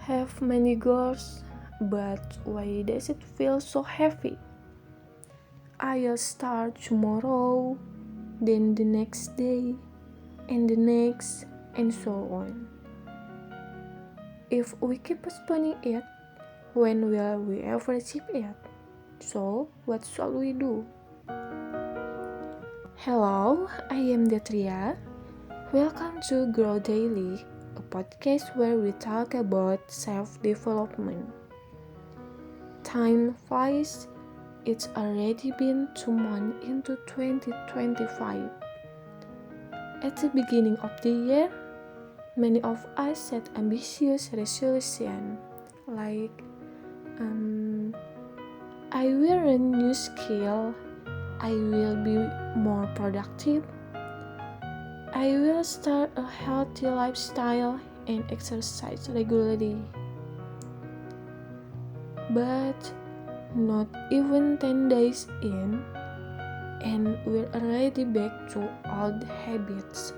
have many goals, but why does it feel so heavy? I'll start tomorrow, then the next day, and the next, and so on. If we keep postponing it, when will we ever achieve it? So, what shall we do? Hello, I am Detria. Welcome to Grow Daily, a podcast where we talk about self-development. Time flies. It's already been 2 months into 2025. At the beginning of the year, many of us set ambitious resolutions like I will learn new skill, I will be more productive, I will start a healthy lifestyle and exercise regularly. But not even 10 days in, and we're already back to old habits.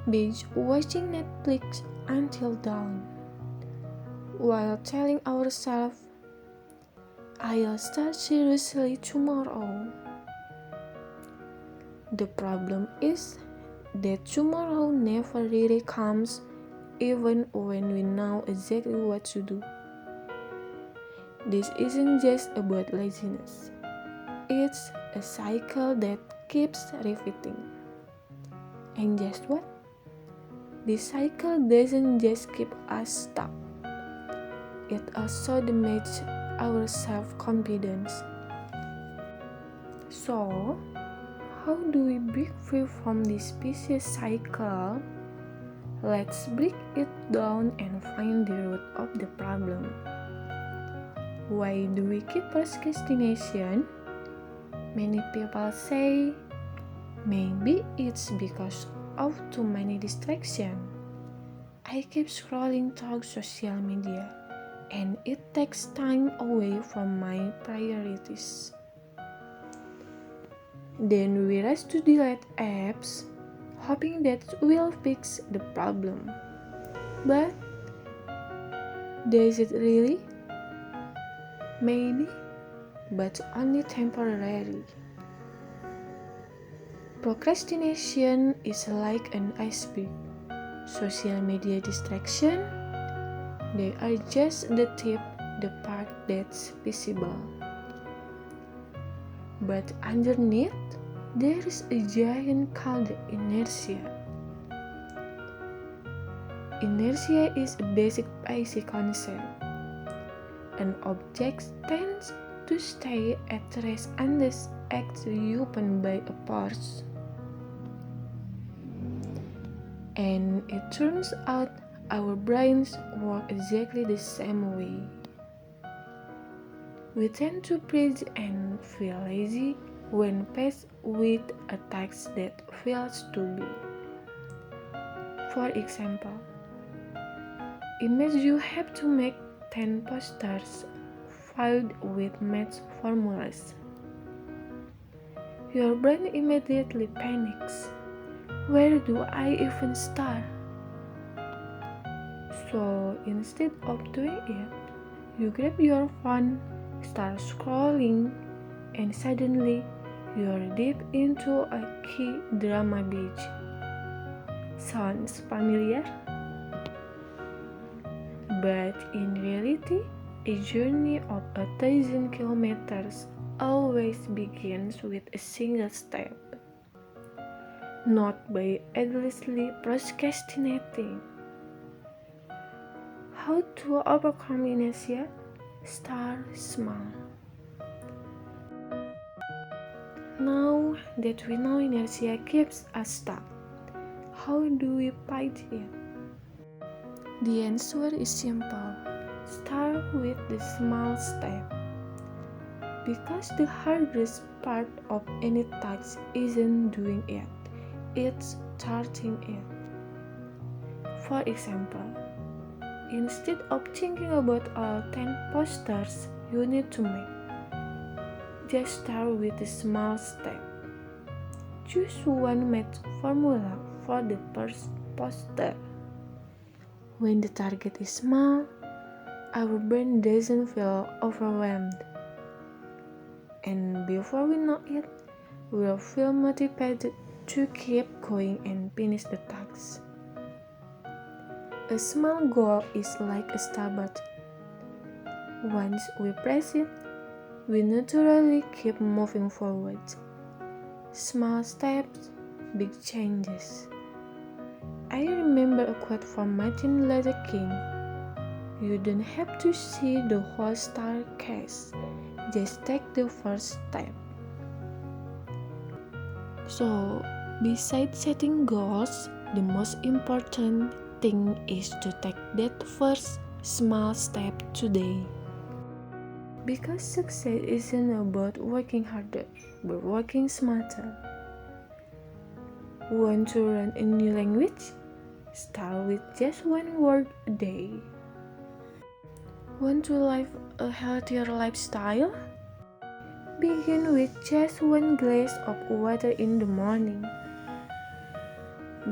Binge watching Netflix until dawn, while telling ourselves, I'll start seriously tomorrow. The problem is that tomorrow never really comes, even when we know exactly what to do. This isn't just about laziness. It's a cycle that keeps repeating. And guess what? This cycle doesn't just keep us stuck. It also damages our self-confidence. So, how do we break free from this vicious cycle? Let's break it down and find the root of the problem. Why do we keep procrastination? Many people say maybe it's because of too many distractions. I keep scrolling through social media and it takes time away from my priorities. Then we rush to delete apps, hoping that will fix the problem. But does it really? Maybe, but only temporarily. Procrastination is like an iceberg. Social media distraction, they are just the tip, the part that's visible. But underneath, there is a giant called inertia. Inertia is a basic concept. An object tends to stay at rest unless it's opened by a force. And it turns out our brains work exactly the same way. We tend to freeze and feel lazy when faced with a task that feels too big. For example, imagine you have to make 10 posters filled with math formulas. Your brain immediately panics. Where do I even start? So instead of doing it, you grab your phone, start scrolling, and suddenly you're deep into a K-drama binge. Sounds familiar? But in reality, a journey of 1,000 kilometers always begins with a single step, not by endlessly procrastinating. How to overcome inertia? Start small. Now that we know inertia keeps us stuck, how do we fight it? The answer is simple. Start with the small step. Because the hardest part of any task isn't doing it, it's starting it. For example, instead of thinking about all 10 posters you need to make, just start with a small step. Choose one math formula for the first poster. When the target is small, our brain doesn't feel overwhelmed. And before we know it, we'll feel motivated to keep going and finish the task. A small goal is like a start. Once we press it, we naturally keep moving forward. Small steps, big changes. I remember a quote from Martin Luther King. You don't have to see the whole staircase, just take the first step. So, besides setting goals, the most important thing is to take that first small step today. Because success isn't about working harder, but working smarter. Want to learn a new language? Start with just one word a day. Want to live a healthier lifestyle? Begin with just one glass of water in the morning.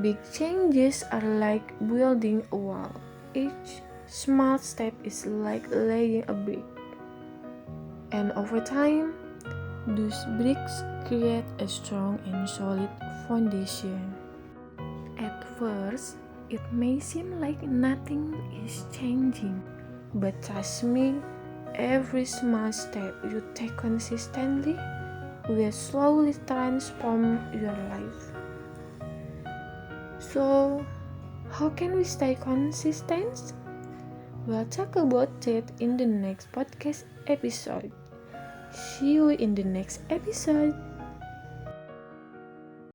Big changes are like building a wall. Each small step is like laying a brick. And over time, those bricks create a strong and solid foundation. At first, it may seem like nothing is changing, but trust me, every small step you take consistently will slowly transform your life. So, how can we stay consistent? We'll talk about that in the next podcast episode. See you in the next episode.